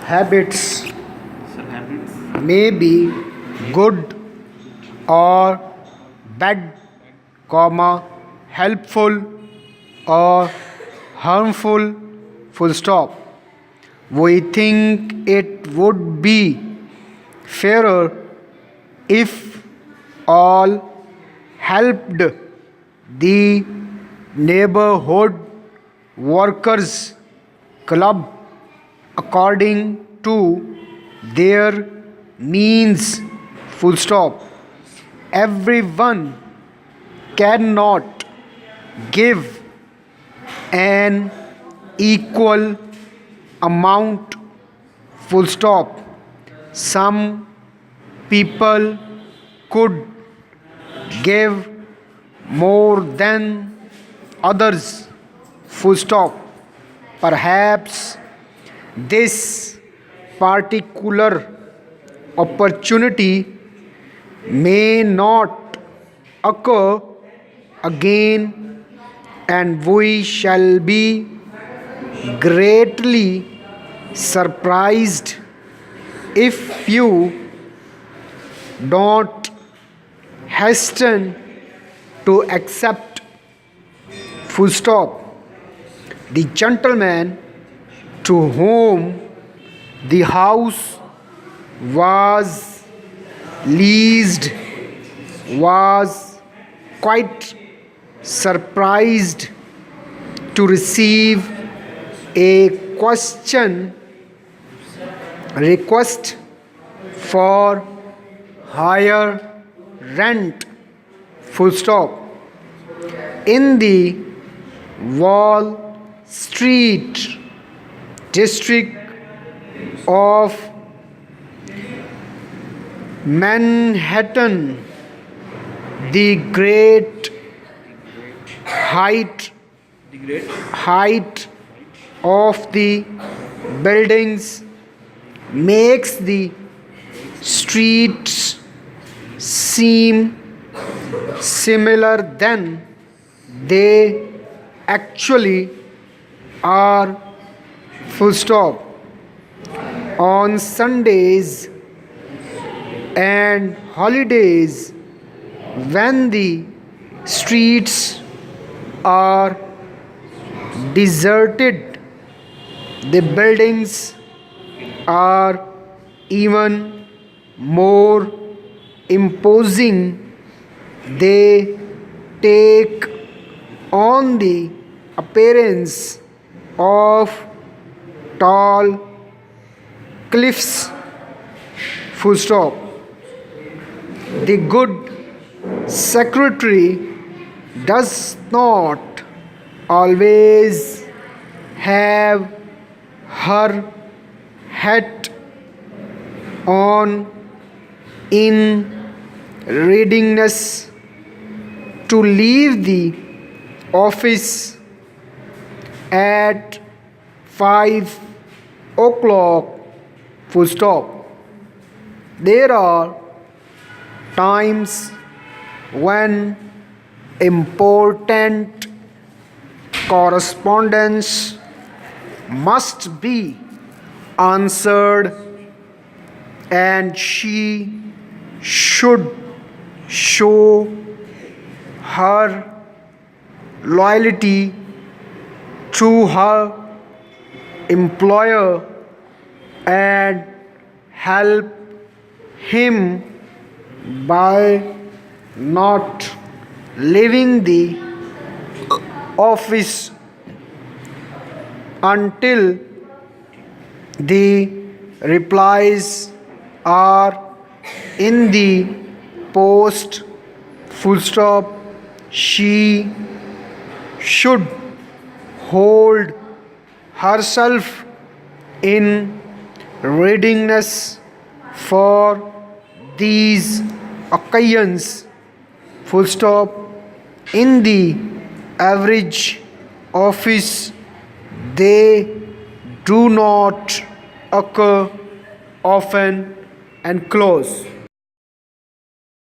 Habits Sir, habits. may be good or bad, helpful or harmful, full stop. We think it would be fairer if all helped the neighborhood workers club according to their means, full stop. Everyone cannot give an equal amount, full stop. Some people could give more than others, full stop. Perhaps this particular opportunity may not occur again, and we shall be greatly surprised if you don't hasten to accept, full stop. The gentleman to whom the house was leased was quite surprised to receive a request for higher rent, full stop. In the Wall Street district of Manhattan, the great height The great. height of the buildings makes the streets seem similar than they actually are, full stop. On Sundays and holidays, when the streets are deserted, the buildings are even more imposing. They take on the appearance of tall cliffs, full stop. The good secretary does not always have her hat on in readiness to leave the office at 5 o'clock, full stop. There are times when important correspondence must be answered, and she should show her loyalty to her employer and help him by not leaving the office until the replies are in the post, full stop. She should hold herself in readiness for these occasions, full stop. In the average office, they do not occur often and close.